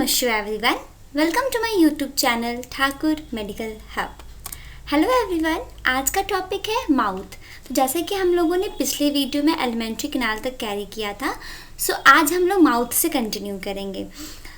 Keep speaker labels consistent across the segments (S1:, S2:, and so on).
S1: नमः शिवाय everyone, welcome to my YouTube channel Thakur medical hub. Hello everyone, आज का टॉपिक है माउथ। तो जैसे कि हम लोगों ने पिछले वीडियो में एलिमेंट्री कैनाल तक कैरी किया था, सो आज हम लोग माउथ से कंटिन्यू करेंगे।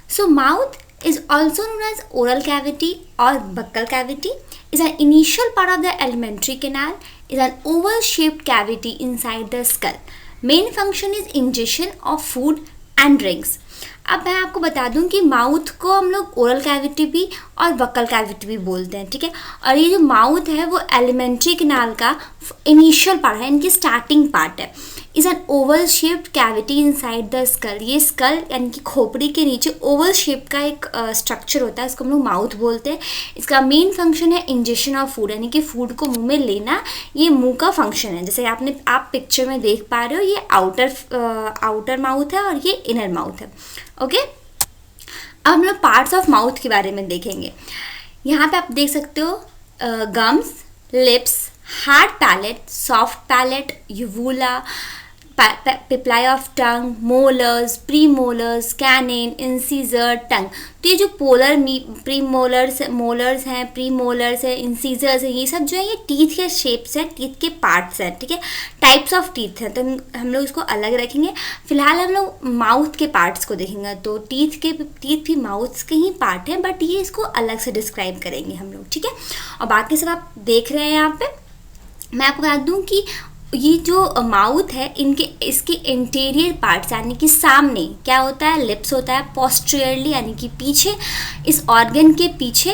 S1: So mouth is also known as oral cavity और buccal cavity, is an initial part of the alimentary canal, is an oval shaped cavity inside the skull. Main function is ingestion of food and drinks. अब मैं आपको बता दूं कि mouth को हम लोग ओरल कैविटी भी और बक्कल कैविटी भी बोलते हैं, ठीक है। और ये जो माउथ है वो एलिमेंट्री कैनाल का इनिशियल पार्ट है, इनकी स्टार्टिंग पार्ट है। Is an Oval shaped cavity inside the skull. ये स्कल यानी कि खोपड़ी के नीचे ओवल शेप का एक स्ट्रक्चर होता है, इसको हम लोग माउथ बोलते हैं। इसका मेन फंक्शन है इंजेक्शन ऑफ फूड, यानी कि फूड को मुंह में लेना, ये मुंह का फंक्शन है। जैसे आप पिक्चर में देख पा रहे हो, ये आउटर माउथ है और ये इनर माउथ है, ओके। अब हम लोग पार्ट्स ऑफ माउथ के बारे में देखेंगे। यहाँ पे आप देख सकते हो gums, lips, hard palate, soft palate, uvula, papillae of tongue, molars, premolars, canine, incisor, tongue. तो ये जो प्री मोलर्स हैं, प्री मोलर्स है, इंसीजर्स है, ये सब जो है ये टीथ के शेप्स हैं, टीथ के पार्ट्स हैं, ठीक है। टाइप्स ऑफ टीथ हैं, तो हम लोग इसको अलग रखेंगे। फिलहाल हम लोग माउथ के पार्ट्स को देखेंगे। तो टीथ भी माउथ के ही पार्ट हैं, बट ये इसको अलग से डिस्क्राइब करेंगे हम लोग, ठीक है। और बाकी सब आप देख रहे हैं यहाँ पे। मैं आपको बता दूँ कि ये जो माउथ है इसके इंटीरियर पार्ट्स यानी कि सामने क्या होता है, लिप्स होता है। पोस्टीरियरली यानी कि पीछे, इस ऑर्गन के पीछे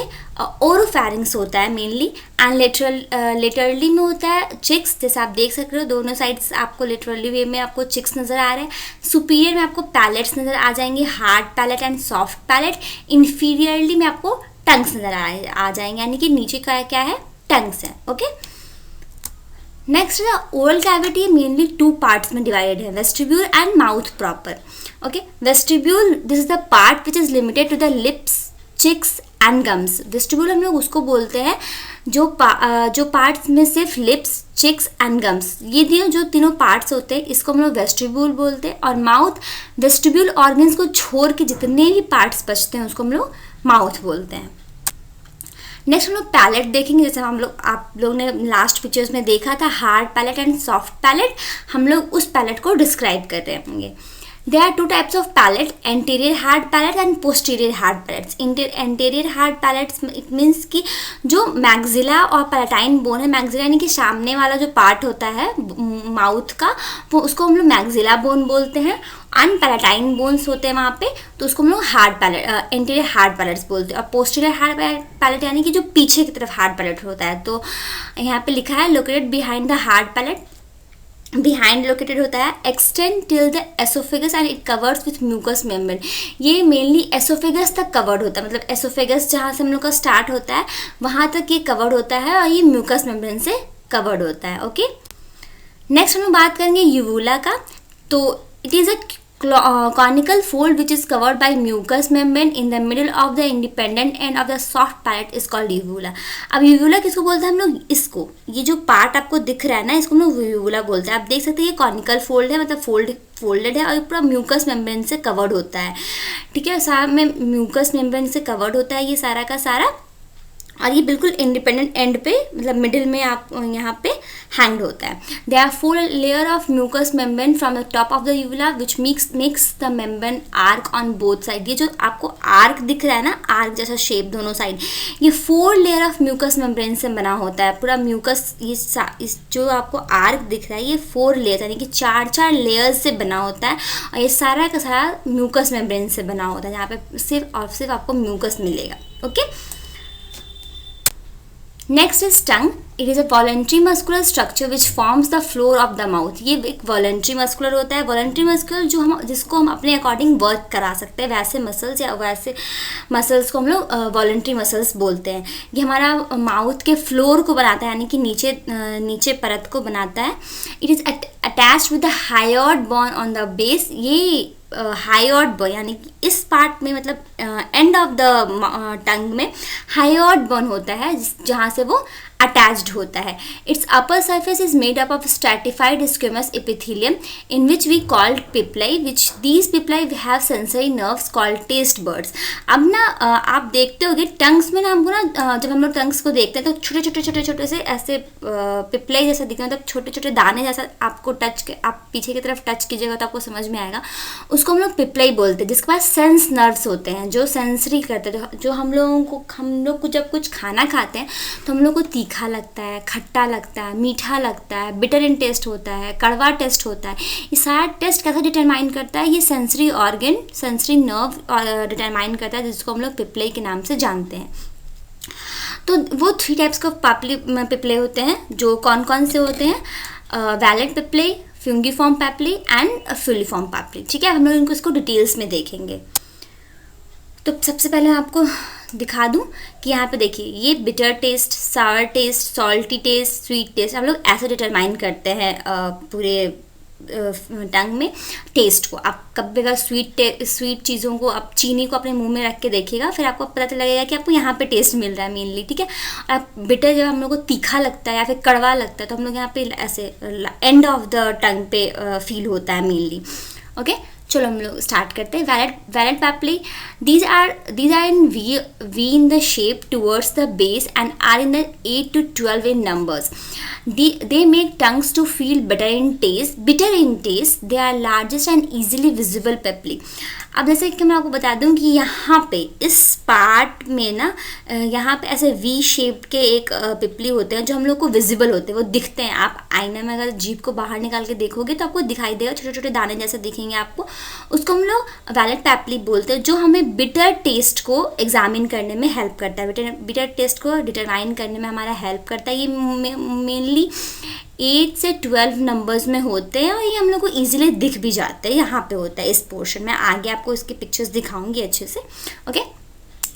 S1: ओरोफैरिंग्स होता है मेनली। एंड लेटरली में होता है चिक्स, जैसे आप देख सकते हो दोनों साइड्स आपको लेटरली वे में आपको चिक्स नज़र आ रहे हैं। सुपीरियर में आपको पैलेट्स नज़र आ जाएंगे, hard palate and soft palate. Inferiorly में आपको टंग्स नज़र आ जाएंगे, यानी कि नीचे का क्या है, टंग्स है, ओके। नेक्स्ट है oral cavity, mainly two parts में डिवाइडेड है, vestibule and mouth proper, okay. Vestibule, this is the part which is limited to the lips, cheeks and gums. Vestibule हम लोग उसको बोलते हैं जो पार्ट्स में सिर्फ लिप्स, चिक्स एंड गम्स, ये जो तीनों पार्ट्स होते हैं इसको हम लोग वेस्टिब्यूल बोलते हैं। और माउथ, वेस्टिब्यूल ऑर्गन्स को छोड़ के जितने भी पार्ट्स बचते हैं उसको हम लोग माउथ बोलते हैं। नेक्स्ट हम लोग पैलेट देखेंगे। जैसे आप लोग ने लास्ट पिक्चर्स में देखा था hard palate and soft palate, हम लोग उस पैलेट को डिस्क्राइब कर रहे होंगे। There are two types of palate, anterior hard palate and posterior hard palates. Anterior hard palates it means कि जो मैग्जिला और पैलेटाइन बोन है, मैग्जिला यानी कि सामने वाला जो पार्ट होता है माउथ का, वो उसको हम लोग मैग्जिला बोन बोलते हैं। पैलेटाइन बोन्स होते हैं वहाँ पे, तो उसको हम लोग hard palate, anterior hard palates बोलते हैं। और पोस्टीरियर हार्ड पैलेट यानी कि जो पीछे की तरफ हार्ड पैलेट होता है। तो यहाँ पे लिखा है located behind the hard palate, behind located होता है, extend till the esophagus and it covers with mucus membrane. ये मेनली एसोफेगस तक कवर्ड होता है, मतलब एसोफेगस जहाँ से हम लोग का स्टार्ट होता है वहाँ तक ये कवर्ड होता है और ये म्यूकस मेम्ब्रेन से कवर्ड होता है, ओके। नेक्स्ट हम लोग बात करेंगे यूवुला का। तो it is a conical fold which is covered by mucous membrane in the middle of the independent end of the soft palate is called uvula. अब uvula किसको बोलते हैं हम लोग, इसको, ये जो पार्ट आपको दिख रहा है ना, इसको हम लोग uvula बोलते हैं। आप देख सकते हैं ये कॉनिकल फोल्ड है, मतलब फोल्डेड है और ये पूरा म्यूकस मेम्ब्रेन से कवर्ड होता है, ठीक है। सारा में म्यूकस मेम्ब्रेन से कवर्ड होता है ये सारा का सारा, और ये बिल्कुल इंडिपेंडेंट एंड पे, मतलब मिडिल में आप यहाँ पे हैंग्ड होता है। They are 4 layer of mucus membrane from the top of the uvula which makes the membrane arch on both side. ये जो आपको आर्क दिख रहा है ना, आर्क जैसा शेप दोनों साइड, ये 4 लेयर ऑफ म्यूकस मेम्ब्रेन से बना होता है पूरा म्यूकस। इस जो आपको आर्क दिख रहा है ये 4 लेयर यानी कि 4 लेयर्स से बना होता है, और ये सारा का सारा म्यूकस मेम्ब्रेन से बना होता है, जहाँ पे सिर्फ और सिर्फ आपको म्यूकस मिलेगा, okay. Next is tongue. It is a voluntary muscular structure which forms the floor of the mouth. ये एक वॉलेंट्री मस्कुलर होता है। वॉलेंट्री मस्कुलर जिसको हम अपने अकॉर्डिंग वर्क करा सकते हैं, वैसे मसल्स या वैसे मसल्स को हम लोग वॉलेंट्री मसल्स बोलते हैं। ये हमारा माउथ के फ्लोर को बनाता है, यानी कि नीचे परत को बनाता है। It is attached with the hyoid bone on the base. ये हायोड बोन यानी कि इस पार्ट में, मतलब एंड ऑफ द टंग में हायोड बोन होता है, जहाँ से वो अटैच्ड होता है. Its upper surface is made up of stratified squamous epithelium in which we called papillae, which these papillae have sensory nerves called taste buds. अब ना आप देखते होगे टंग्स में ना हमको ना जब हम लोग टंग्स को देखते हैं तो छोटे छोटे से ऐसे पिपलाई जैसा दिखते हैं, मतलब छोटे छोटे दाने जैसा. आपको आप पीछे की तरफ टच कीजिएगा तो आपको समझ में आएगा. उसको हम लोग पिपलाई बोलते हैं, जिसके पास सेंस नर्व्स होते हैं जो सेंसरी करते हैं. जो हम लोग को जब कुछ खाना खाते हैं तो हम लोग को तीखा लगता है, खट्टा लगता है, मीठा लगता है, बिटर इन टेस्ट होता है, कड़वा टेस्ट होता है. ये सारा टेस्ट कैसे डिटरमाइन करता है? ये sensory organ, sensory nerve determine करता है, जिसको हम लोग पिपलाई के नाम से जानते हैं. तो वो 3 टाइप्स का पिपले होते हैं, जो कौन कौन से होते हैं? Vallate papillae, fungiform papillae and filiform papillae. ठीक है, हम लोग इनको इसको डिटेल्स में देखेंगे. तो सबसे पहले मैं आपको दिखा दूं कि यहाँ पे देखिए, ये bitter taste, sour taste, salty taste, sweet taste हम लोग ऐसे डिटरमाइन करते हैं पूरे टंग में टेस्ट को. आप कभी अगर स्वीट चीज़ों को, आप चीनी को अपने मुंह में रख के देखिएगा, फिर आपको पता लगेगा कि आपको यहाँ पे टेस्ट मिल रहा है मेनली. ठीक है, और बिटर जब हम लोग को तीखा लगता है या फिर कड़वा लगता है तो हम लोग यहाँ पे ऐसे एंड ऑफ द टंग पे फील होता है मेनली. ओके, चलो हम लोग स्टार्ट करते हैं. Vallate papillae, these are in V in the shape towards the base and are in the 8 to 12 in numbers. They make tongues to feel bitter in taste. They are largest and easily visible पिपली. अब जैसे कि मैं आपको बता दूं कि यहाँ पे इस पार्ट में ना यहाँ पे ऐसे वी शेप के एक पिपली होते हैं जो हम लोग को विजिबल होते हैं, वो दिखते हैं. आप आईने में अगर जीभ को बाहर निकाल के देखोगे तो आपको दिखाई देगा, छोटे छोटे दाने जैसे दिखेंगे आपको. उसको हम लोग वैलेट पिपली बोलते हैं, जो हमें बिटर टेस्ट को एग्जामिन करने में हेल्प करता है, बिटर टेस्ट को डिटरमाइन करने में हमारा हेल्प करता है. ये मेनली 8 से 12 नंबर्स में होते हैं और ये हम लोग को ईजिली दिख भी जाते हैं. यहाँ पे होता है इस पोर्शन में, आगे आपको इसके पिक्चर्स दिखाऊंगी अच्छे से. Okay,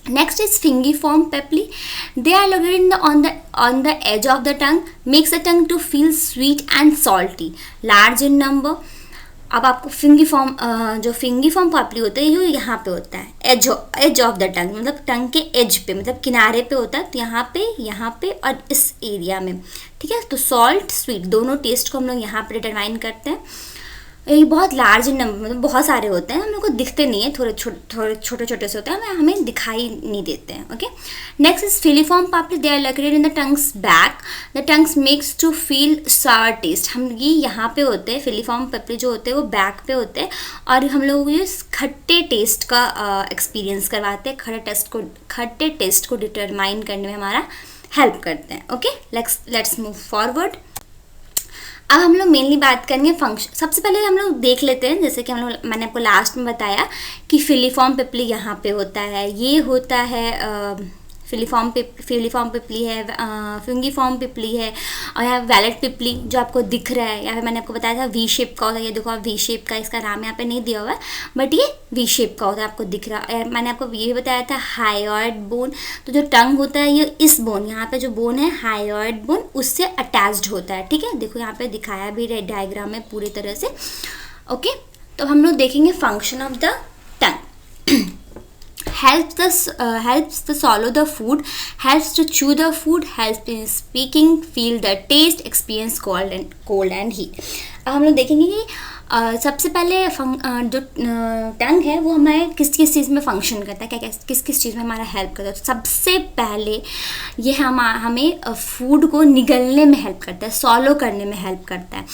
S1: next is fungiform papillae. They are located on the edge of the tongue, makes the tongue to feel sweet and salty, large in number. अब आपको जो फिंगिफॉर्म पिपली होता है ये यहाँ पे होता है, एज ऑफ द टंग, मतलब टंग के एज पे, मतलब किनारे पे होता है. तो यहाँ पे और इस एरिया में. ठीक है, तो सॉल्ट स्वीट दोनों टेस्ट को हम लोग यहाँ पे डिटरमाइन करते हैं. ये बहुत लार्ज नंबर, मतलब बहुत सारे होते हैं, हम लोग को दिखते नहीं है, थोड़े छोटे से होते हैं, हमें दिखाई नहीं देते हैं. Okay, next is filiform papillae. They are located in the tongue's back. The tongue makes to feel sour taste. हम ये यहाँ पे होते हैं, फिलिफॉर्म पिपली जो होते हैं वो बैक पे होते हैं और हम लोग ये खट्टे टेस्ट का एक्सपीरियंस करवाते हैं, खट्टे टेस्ट को डिटरमाइन करने में हमारा हेल्प करते हैं. Okay, let's move forward. अब हम लोग मेनली बात करेंगे फंक्शन. सबसे पहले हम लोग देख लेते हैं, जैसे कि मैंने आपको लास्ट में बताया कि फिलिफॉर्म पिपली यहाँ पे होता है, ये होता है फिलिफॉर्म पिपली है, फिंगिफॉर्म पिपली है, और यहाँ वैलेट पिपली जो आपको दिख रहा है. या फिर मैंने आपको बताया था वी शेप का होता है, ये देखो आप वी शेप का, इसका नाम यहाँ पे नहीं दिया हुआ है बट ये वी शेप का होता है, आपको दिख रहा है. मैंने आपको ये बताया था हायोइड बोन. तो जो टंग होता है ये इस बोन, यहाँ पे जो बोन है हायोइड बोन, उससे अटैच्ड होता है. ठीक है, देखो यहाँ पे दिखाया भी डायग्राम में पूरी तरह से. ओके, तो हम लोग देखेंगे function of the tongue. helps to swallow the food, helps to chew the food, helps in speaking, feel the taste, experience cold and heat. अब हम लोग देखेंगे कि सबसे पहले जो टंग है वो हमारे किस चीज़ में फंक्शन करता है, क्या किस चीज़ में हमारा हेल्प करता है. तो सबसे पहले ये हमें फूड को निगलने में हेल्प करता है, सॉलो करने में हेल्प करता है.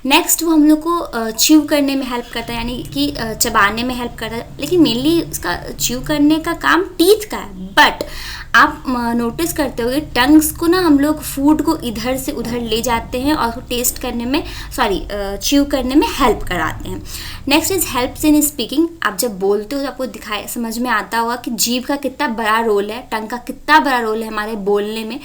S1: नेक्स्ट वो हम लोग को च्यू करने में हेल्प करता है, यानी कि चबाने में हेल्प करता है. लेकिन मेनली उसका च्यू करने का काम टीथ का है, बट आप नोटिस करते होंगे टंग्स को ना हम लोग फूड को इधर से उधर ले जाते हैं और उसको टेस्ट करने में च्यू करने में हेल्प कराते हैं. Next is helps in speaking. आप जब बोलते हो तो आपको समझ में आता होगा कि जीभ का कितना बड़ा रोल है, टंग का कितना बड़ा रोल है हमारे बोलने में.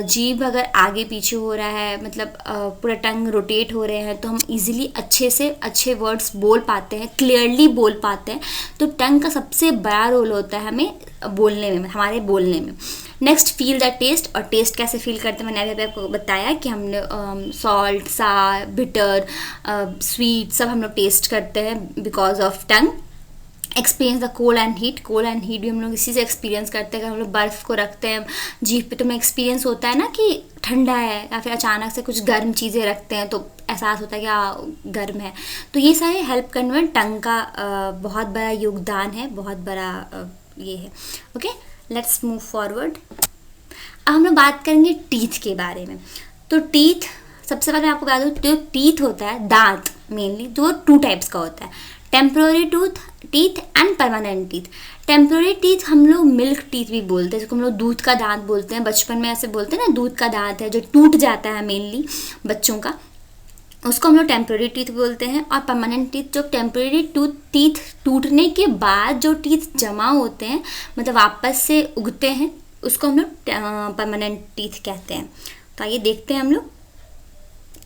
S1: जीभ अगर आगे पीछे हो रहा है, मतलब पूरा टंग रोटेट हो रहे हैं, तो हम इजीली अच्छे वर्ड्स बोल पाते हैं, क्लियरली बोल पाते हैं. तो टंग का सबसे बड़ा रोल होता है हमें हमारे बोलने में. Next feel the taste. और टेस्ट कैसे फील करते हैं मैंने अभी आपको बताया कि हमने सॉल्ट, सार, बिटर, स्वीट सब हम लोग टेस्ट करते हैं because of tongue. Experience the cold and heat. Cold and heat भी हम लोग इसी से एक्सपीरियंस करते हैं। अगर हम लोग बर्फ़ को रखते हैं जीभ पे तो हमें एक्सपीरियंस होता है ना कि ठंडा है, या फिर अचानक से कुछ गर्म चीज़ें रखते हैं तो एहसास होता है कि हाँ गर्म है। तो ये सारे हेल्प करने में टंग का बहुत बड़ा योगदान है, बहुत बड़ा ये है। Okay, let's move forward. अब हम लोग बात करेंगे टीथ के बारे में। तो टीथ, सबसे पहले आपको बता दूँ, जो टीथ होता है, दांत मेनली, तो 2 टाइप्स का होता है, temporary teeth and permanent teeth. Temporary teeth हम लोग मिल्क टीथ भी बोलते हैं, जिसको हम लोग दूध का दांत बोलते हैं। बचपन में ऐसे बोलते हैं ना, दूध का दांत है जो टूट जाता है मेनली बच्चों का, उसको हम लोग टेम्प्रोरी टीथ बोलते हैं। और परमानेंट टीथ, जो टेम्प्रोरी टीथ टूटने के बाद जो टीथ जमा होते हैं, मतलब वापस से उगते हैं, उसको हम लोग परमानेंट टीथ कहते हैं। तो आइए देखते हैं हम लोग।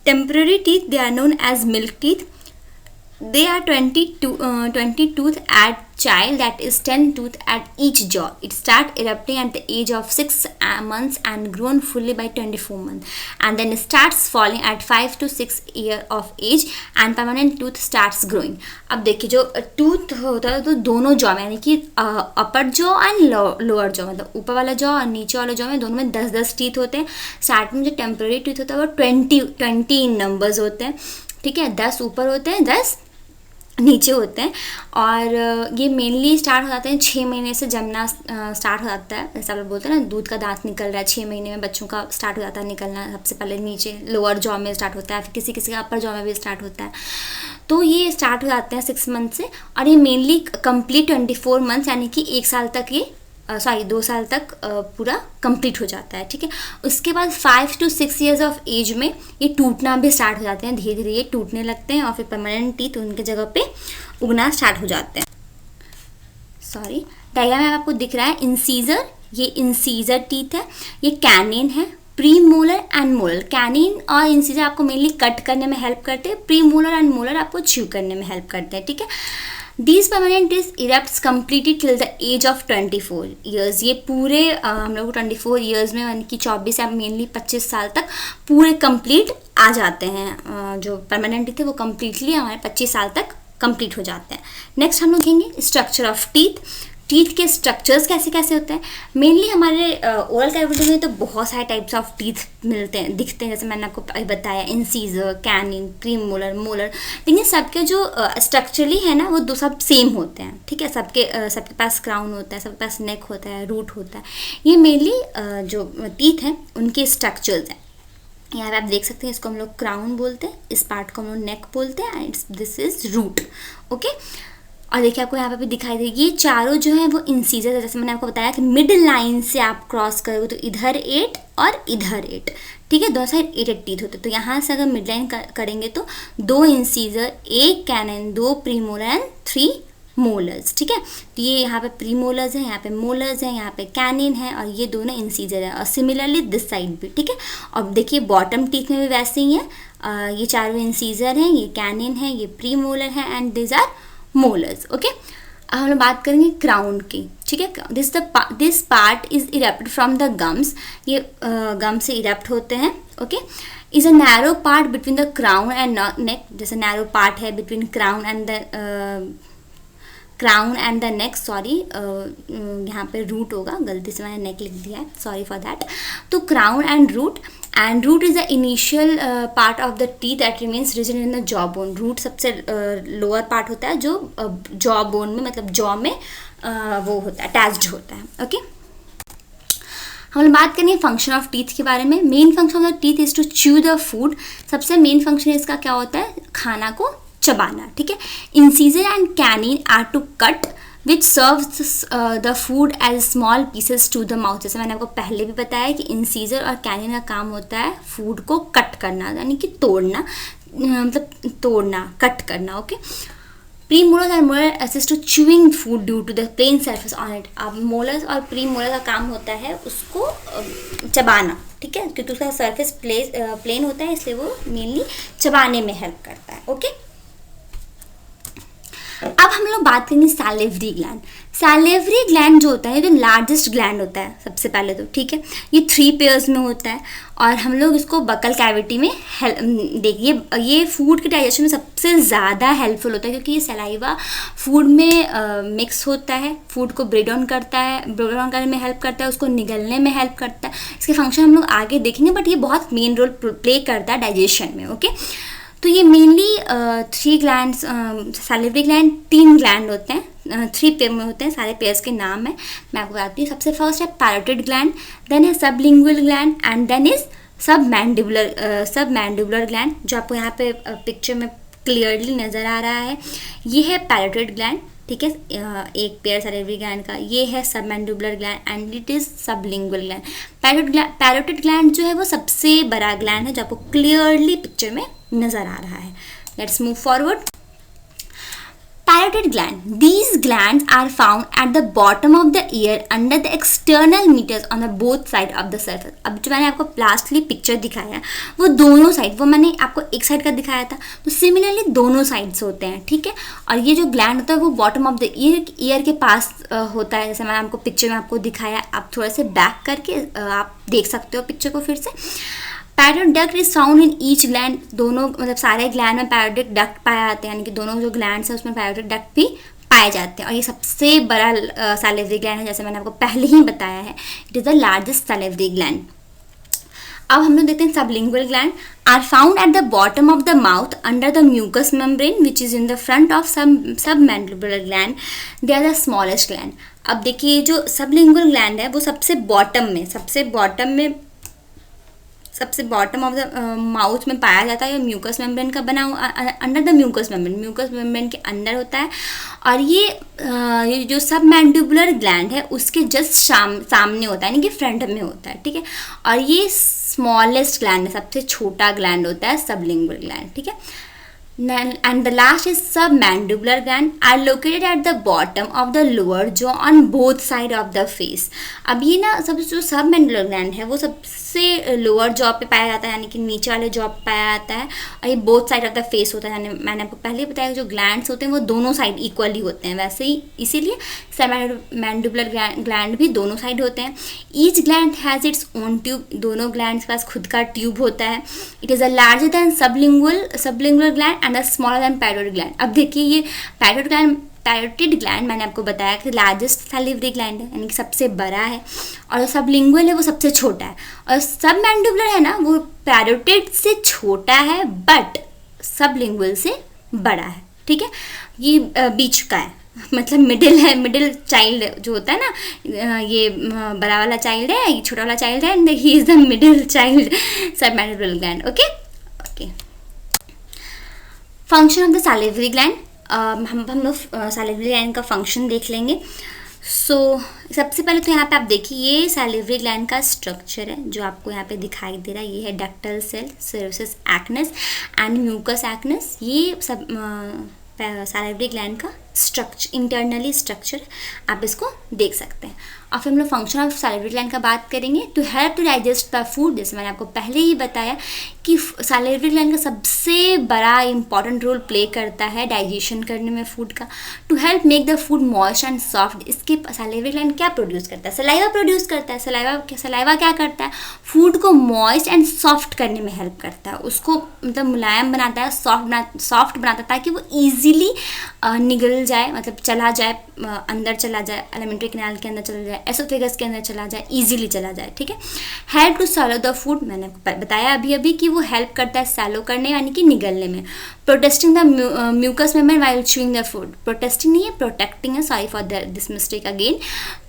S1: Temporary teeth, they are known as milk teeth. They are 20 tooth at child, that is 10 tooth at each jaw. It start erupting at the age of 6 months and grown fully by 24 months, and then starts falling at 5 to 6 year of age and permanent tooth starts growing. अब देखिए, जो tooth होता है तो दोनों jaw में, यानी कि अपर जॉ एंड लोअर जॉ, मतलब ऊपर वाला जॉ और नीचे वाला जॉ में दोनों में 10-10 टीथ होते हैं। स्टार्ट में जो टेम्पररी टीथ होता है वो 20 इन नंबर्स होते हैं, ठीक है। 10 ऊपर होते हैं, 10 नीचे होते हैं। और ये मेनली स्टार्ट हो जाते हैं 6 महीने से जमना स्टार्ट हो जाता है। जैसे आप लोग बोलते हैं ना, दूध का दांत निकल रहा है, 6 महीने में बच्चों का स्टार्ट हो जाता है निकलना। सबसे पहले नीचे लोअर जॉ में स्टार्ट होता है, फिर किसी किसी का अपर जॉ में भी स्टार्ट होता है। तो ये स्टार्ट हो जाते हैं 6 मंथ से, और ये मेनली कंप्लीट 24 मंथ्स, यानी कि 1 साल तक ये 2 साल तक पूरा कंप्लीट हो जाता है, ठीक है। उसके बाद 5 to 6 ईयर्स ऑफ एज में ये टूटना भी स्टार्ट हो जाते हैं, धीरे धीरे ये टूटने लगते हैं और फिर परमानेंट टीथ उनके जगह पे उगना स्टार्ट हो जाते हैं। सॉरी, डायग्राम में आपको दिख रहा है इंसीजर, ये इंसीजर टीथ है, ये कैनिन है, premolar and molar. Canine और इंसीजर आपको मेनली कट करने में हेल्प करते हैं, प्री मोलर एंड मोलर आपको च्यू करने में हेल्प करते हैं, ठीक है। These permanent teeth erupts completely till the age of 24 years. ये पूरे हम लोग 24 years में, यानी कि 24 या मेनली 25 साल तक पूरे कंप्लीट आ जाते हैं। जो परमानेंट टीथ है वो कम्प्लीटली हमारे 25 साल तक कंप्लीट हो जाते हैं। नेक्स्ट हम लोग देखेंगे स्ट्रक्चर ऑफ टीथ। टीथ के स्ट्रक्चर्स कैसे कैसे होते हैं। मेनली हमारे ओरल कैविटी में तो बहुत सारे टाइप्स ऑफ टीथ मिलते हैं, दिखते हैं, जैसे मैंने आपको बताया, इंसीजर, कैनिन, प्रीमोलर, मोलर। लेकिन सबके जो स्ट्रक्चरली है ना, वो सब सेम होते हैं, ठीक है। सबके पास क्राउन होता है, सबके पास नेक होता है, रूट होता है। ये मेनली जो टीथ हैं उनके स्ट्रक्चर्स हैं। यहाँ पे आप देख सकते हैं, इसको हम लोग क्राउन बोलते हैं, इस पार्ट को हम लोग नेक बोलते हैं, and this is root, okay. और देखिए आपको यहाँ पे भी दिखाई देगी, ये चारों जो है वो इंसीजर है। जैसे मैंने आपको बताया कि मिड लाइन से आप क्रॉस करोगे तो इधर 8 और इधर 8, ठीक है, दोनों साइड 8 टीथ होते हैं। तो यहाँ से अगर मिड लाइन करेंगे तो 2 incisor, 1 canine, 2 premolar and 3 molars, ठीक है। तो ये यहाँ पे प्रीमोलर्स है, यहाँ पे मोलर्स है, यहाँ पे कैनिन है, और ये दोनों इंसीजर है। और सिमिलरली दिस साइड भी, ठीक है। और देखिए बॉटम टीथ में भी वैसे ही है, ये चारों इंसीजर हैं, ये कैनिन है, ये प्रीमोलर है, and this are molars, okay. अब हम लोग बात करेंगे क्राउन की, ठीक है। This part is erupt from the gums, ये गम से इरप्ट होते हैं, okay. Is a narrow part between the crown and neck, जैसे नैरो पार्ट है between crown and the neck, sorry, यहाँ पे रूट होगा, गलती से मैंने नेक लिख दिया है, सॉरी फॉर दैट। तो crown and root is the initial part of the teeth that remains region in the jaw bone. Root सबसे लोअर पार्ट होता है जो जॉ बोन में, मतलब जॉ में वो होता है, अटैच्ड होता है, ओके। हम लोग बात करेंगे फंक्शन ऑफ टीथ के बारे में। Main function of the teeth is to chew the food. सबसे मेन फंक्शन इसका क्या होता है, खाना को चबाना, ठीक है। Incisor and canine are to cut which serves the food as small pieces to the mouth. जैसे मैंने आपको पहले भी बताया कि इंसीजर और कैनिन का काम होता है फूड को कट करना, यानी कि तोड़ना, मतलब तोड़ना, कट करना, ओके। प्रीमोलर्स और molar assist to chewing food due to the plain surface on it. अब मोलर्स और प्रीमोलर का काम होता है उसको चबाना, ठीक है, क्योंकि उसका सर्फेस प्लेन होता है, इसलिए वो मेनली चबाने में हेल्प करता है, ओके। अब हम लोग बात करेंगे सैलिवरी ग्लैंड। सैलिवरी ग्लैंड जो होता है जो लार्जेस्ट ग्लैंड होता है सबसे पहले तो, ठीक है, ये 3 पेयर्स में होता है और हम लोग इसको बकल कैविटी में देखिए ये फूड के डाइजेशन में सबसे ज़्यादा हेल्पफुल होता है क्योंकि ये सलाइवा फूड में मिक्स होता है, फूड को ब्रेक डाउन करता है, ब्रेक डाउन करने में हेल्प करता है, उसको निगलने में हेल्प करता है। इसके फंक्शन हम लोग आगे देखेंगे बट ये बहुत मेन रोल प्ले करता है डाइजेशन में। ओके, तो ये mainly 3 glands, salivary gland 3 gland होते हैं, 3 पेयर में होते हैं, सारे पेयर्स के नाम है मैं आपको बताती हूँ। सबसे फर्स्ट है पैरोटिड ग्लैंड, देन है sublingual gland and then is submandibular gland जो आपको यहाँ पे पिक्चर में क्लियरली नज़र आ रहा है। ये है पैरोटिड ग्लैंड, ठीक है, एक पेयर सैलिवरी ग्लैंड का। ये है submandibular gland and it is sublingual gland. Parotid gland जो है वो सबसे बड़ा ग्लैंड है जो आपको क्लियरली पिक्चर में नजर आ रहा है। Let's move forward. Parotid gland. These glands are found at the bottom of the ear under the external meatus on the both side of the surface. अब जो मैंने आपको लास्टली पिक्चर दिखाया वो दोनों साइड, वो मैंने आपको एक साइड का दिखाया था, तो सिमिलरली दोनों साइड्स होते हैं, ठीक है। और ये जो ग्लैंड होता है वो बॉटम ऑफ द ईयर के पास होता है, जैसे मैंने आपको पिक्चर में आपको दिखाया। आप थोड़ा से बैक करके आप देख सकते हो पिक्चर को फिर से। Parotid duct is found in each gland, दोनों मतलब सारे ग्लैंड में पैरोटिड डक्ट पाया जाते हैं, यानी कि दोनों जो ग्लैंड्स हैं उसमें पैरोटिड डक्ट भी पाए जाते हैं। और ये सबसे बड़ा सैलिवरी ग्लैंड है, जैसे मैंने आपको पहले ही बताया है, it is the largest salivary gland. अब हम लोग देखते हैं sublingual gland are found at the bottom of the mouth under the mucous membrane which is in the front of submandibular gland, they are the smallest gland. अब देखिए जो sublingual gland है वो सबसे बॉटम ऑफ द माउथ में पाया जाता है। म्यूकस मेम्ब्रेन का बना हुआ, अंडर द म्यूकस मेम्ब्रेन के अंदर होता है। और ये जो सबमैंडिबुलर ग्लैंड है उसके जस्ट सामने होता है, यानी कि फ्रंट में होता है, ठीक है। और ये स्मॉलेस्ट ग्लैंड है, सबसे छोटा ग्लैंड होता है सबलिंगुअल ग्लैंड, ठीक है। And the last is submandibular gland are located at the bottom of the lower jaw on both side of the face. अब ये ना सब जो सबमैंडिबुलर ग्लैंड है वो सबसे लोअर जॉ पे पाया जाता है, यानी कि नीचे वाले जॉ पे पाया जाता है। और ये both side of the face होता है, यानी मैंने आपको पहले बताया जो ग्लैंड्स होते हैं वो दोनों साइड इक्वली होते हैं, वैसे ही इसीलिए सबमैंडिबुलर ग्लैंड भी दोनों साइड होते हैं। Each gland has its own tube, दोनों ग्लैंड्स के पास खुद का ट्यूब होता है। It is a larger than sublingual gland and smaller than parotid gland. अब देखिए ये पैरोटिड ग्लैंड मैंने आपको बताया कि लार्जेस्ट सैलिवरी ग्लैंड है, यानी कि सबसे बड़ा है, और सबलिंगुअल है वो सबसे छोटा है। और सबमैंडिबुलर है ना वो पैरोटिड से छोटा है बट सबलिंगुअल से बड़ा है, ठीक है। ये बीच का है, मतलब मिडिल चाइल्ड जो होता है ना, ये बड़ा वाला चाइल्ड है, ये छोटा वाला चाइल्ड है, and he is the middle child submandibular gland. Okay, function of the salivary gland. हम लोग सैलिवरी ग्लैंड का फंक्शन देख लेंगे। सबसे पहले तो यहाँ पे आप देखिए ये सैलिवरी ग्लैंड का स्ट्रक्चर है जो आपको यहाँ पे दिखाई दे रहा है। ये है ductal cell, serous acinus and mucous acinus. ये सब सैलिवरी ग्लैंड का इंटरनली स्ट्रक्चर आप इसको देख सकते हैं। और फिर हम लोग फंक्शन ऑफ सैलिवरी ग्लैंड का बात करेंगे। To help to digest the food, जैसे मैंने आपको पहले ही बताया कि सैलिवरी ग्लैंड का सबसे बड़ा इंपॉर्टेंट रोल प्ले करता है डाइजेशन करने में फूड का। To help make the food moist and soft, इसके सैलिवरी ग्लैंड क्या प्रोड्यूस करता है? सलाइवा प्रोड्यूस करता है। सलाइवा क्या करता है? फूड को मॉइस्ट एंड सॉफ्ट करने में हेल्प करता है, उसको मतलब मुलायम बनाता है, सॉफ्ट बनाता है ताकि वो ईजिली निगल जाए, मतलब चला जाए, अंदर चला जाए, एलिमेंट्री कैनाल के अंदर चला जाए, एसोफेगस के अंदर चला जाए, इजीली चला जाए, ठीक है। Help to swallow the food, मैंने बताया अभी कि वो हेल्प करता है सैलो करने यानी कि निगलने में। Protesting the mucous membrane while chewing the food, protesting नहीं है प्रोटेक्टिंग है, sorry for this mistake again.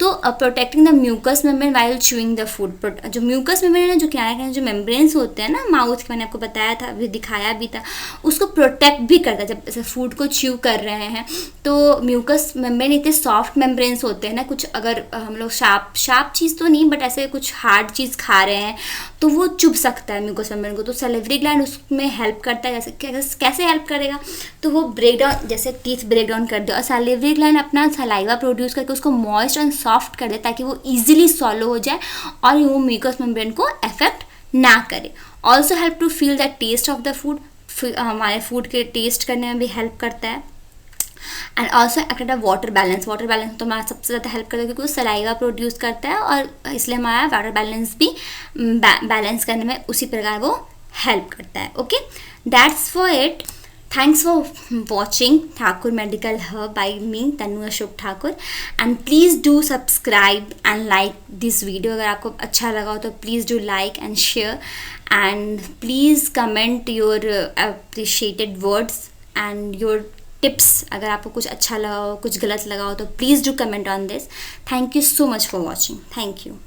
S1: तो protecting the mucous membrane while chewing the food, जो म्यूकस मेम्ब्रेन है, जो किनारे जो मेम्ब्रेन्स होते हैं ना माउथ के, मैंने आपको बताया था, अभी दिखाया भी था, उसको प्रोटेक्ट भी करता है। जब ऐसे फूड को च्यू कर रहे हैं तो म्यूकस मेम्ब्रेन इतने सॉफ्ट मेम्ब्रेन्स होते हैं ना, कुछ अगर हम लोग शार्प चीज़ तो नहीं बट ऐसे कुछ हार्ड चीज़ खा रहे हैं तो वो चुभ सकता है म्यूकस मेम्ब्रेन को। तो सैलिवरी ग्लैंड उसमें हेल्प करता है। कैसे हेल्प करेगा? तो वो ब्रेक डाउन, जैसे टीथ ब्रेक डाउन कर दे, और सैलिवरी ग्लैंड अपना सलाइवा प्रोड्यूस करके उसको मॉइस्ट एंड सॉफ्ट कर दे ताकि वो ईजिली सॉलो हो जाए और वो म्यूकस मेम्ब्रेन को अफेक्ट ना करे। Also help to feel the taste of the food, हमारे फूड के टेस्ट करने में भी हेल्प करता है। And also act water balance तो हमारा सबसे ज़्यादा हेल्प करता है क्योंकि वो सलाइवा प्रोड्यूस करता है और इसलिए हमारा वाटर बैलेंस भी बैलेंस करने में उसी प्रकार वो हेल्प करता है. Okay, that's for it. Thanks for watching Thakur Medical Hub by me Tanu Ashok Thakur, and please do subscribe and like this video. अगर आपको अच्छा लगा हो तो please do like and share, and please comment your appreciated words and your tips. अगर आपको कुछ अच्छा लगा हो, कुछ गलत लगा हो तो please do comment on this. Thank you so much for watching. Thank you.